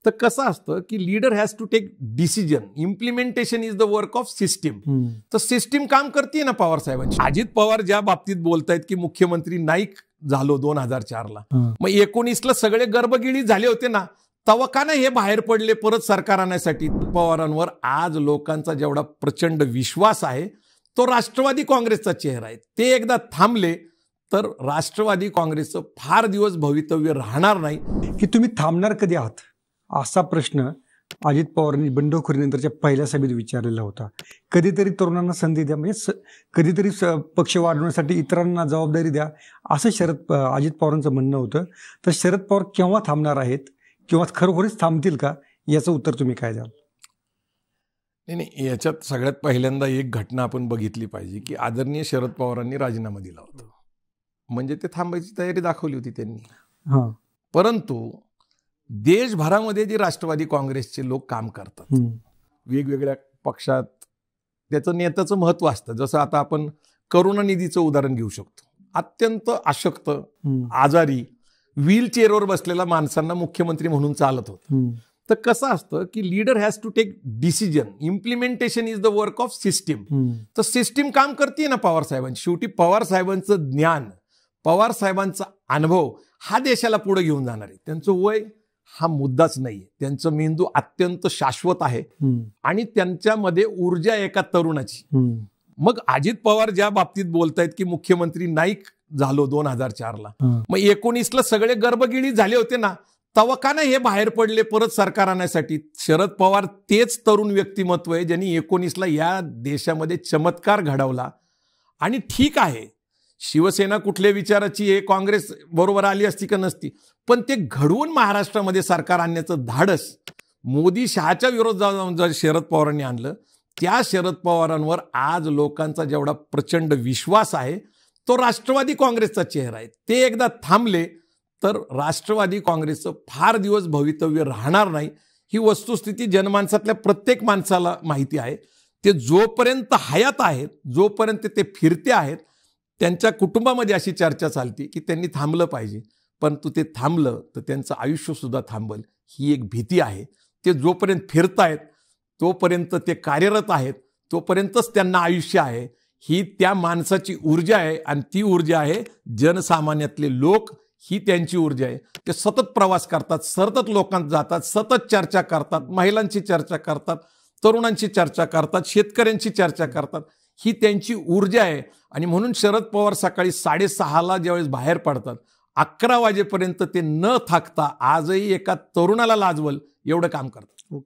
तर कसं असतं की leader has to take decision, implementation is the work of system. तर सिस्टीम काम करते ना पवार साहेबांची. अजित पवार ज्या बाबतीत बोलतायत की मुख्यमंत्री नाईक झालो 2004ला, मग 19ला सगळे गर्भगिळी झाले होते ना, तेव्हा का नाही हे बाहेर पडले परत सरकार आणण्यासाठी. पवारांवर आज लोकांचा जेवढा प्रचंड विश्वास आहे तो राष्ट्रवादी काँग्रेसचा चेहरा आहे. ते एकदा थांबले तर राष्ट्रवादी काँग्रेसचं फार दिवस भवितव्य राहणार नाही. की तुम्ही थांबणार कधी आहात असा प्रश्न अजित पवारांनी बंडखोरीनंतरच्या पहिल्या सभेत विचारलेला होता. कधीतरी तरुणांना संधी द्या, म्हणजे कधीतरी पक्ष वाढवण्यासाठी इतरांना जबाबदारी द्या, असं अजित पवारांचं म्हणणं होतं. तर शरद पवार केव्हा थांबणार आहेत किंवा खरोखरीच थांबतील का, याचं उत्तर तुम्ही काय द्याल? नाही, याच्यात सगळ्यात पहिल्यांदा एक घटना आपण बघितली पाहिजे की आदरणीय शरद पवारांनी राजीनामा दिला होता, म्हणजे ते थांबायची तयारी दाखवली होती त्यांनी. परंतु देशभरामध्ये जे राष्ट्रवादी काँग्रेसचे लोक काम करतात वेगवेगळ्या पक्षात, त्याचं नेत्याचं महत्व असतं. जसं आता आपण करुणानिधीचं उदाहरण घेऊ शकतो. अत्यंत अशक्त, आजारी, व्हीलचेअरवर बसलेल्या माणसांना मुख्यमंत्री म्हणून चालत होतं. तर कसं असतं की leader has to take decision, implementation is the work of system. तर सिस्टीम काम करते ना पवार साहेबांची. शेवटी पवार साहेबांचं ज्ञान, पवार साहेबांचा अनुभव हा देशाला पुढे घेऊन जाणार आहे. त्यांचं वय हा मुद्दाच नाहीये. त्यांचं मेंदू अत्यंत शाश्वत आहे आणि त्यांच्यामध्ये ऊर्जा एका तरुणाची. मग अजित पवार ज्या बाबतीत बोलतायत की मुख्यमंत्री नाईक झालो 2004ला, मग 19ला सगळे गर्भगिळी झाले होते ना, तेव्हा का नाही हे बाहेर पडले परत सरकार आणण्यासाठी. शरद पवार तेच तरुण व्यक्तिमत्व आहे ज्यांनी 19ला या देशामध्ये चमत्कार घडवला. आणि ठीक आहे, शिवसेना कुठल्या विचाराची आहे, काँग्रेस बरोबर आली असती का नसती, पण ते घडवून महाराष्ट्रामध्ये सरकार आणण्याचं धाडस मोदी शहाच्या विरोधात शरद पवारांनी आणलं. त्या शरद पवारांवर आज लोकांचा जेवढा प्रचंड विश्वास आहे तो राष्ट्रवादी काँग्रेसचा चेहरा आहे. ते एकदा थांबले तर राष्ट्रवादी काँग्रेसचं फार दिवस भवितव्य राहणार नाही. ही वस्तुस्थिती जनमानसातल्या प्रत्येक माणसाला माहिती आहे. ते जोपर्यंत हयात आहेत, जोपर्यंत ते फिरते आहेत, त्यांच्या कुटुंबामध्ये अशी चर्चा चालते की त्यांनी थांबलं पाहिजे, परंतु ते थांबलं तर त्यांचं आयुष्य सुद्धा थांबल, ही एक भीती आहे. ते जोपर्यंत फिरतायत तोपर्यंत ते कार्यरत आहेत, तोपर्यंतच त्यांना आयुष्य आहे. ही त्या माणसाची ऊर्जा आहे आणि ती ऊर्जा आहे जनसामान्यातले लोक, ही त्यांची ऊर्जा आहे. ते सतत प्रवास करतात, सतत लोकांत जातात, सतत चर्चा करतात, महिलांची चर्चा करतात, तरुणांची चर्चा करतात, शेतकऱ्यांची चर्चा करतात. ही त्यांची ऊर्जा आहे. आणि म्हणून शरद पवार सकाळी 6:30ला ज्यावेळेस बाहेर पडतात, 11 वाजेपर्यंत ते न थाकता आजही एका तरुणाला लाजवल एवढं काम करतात.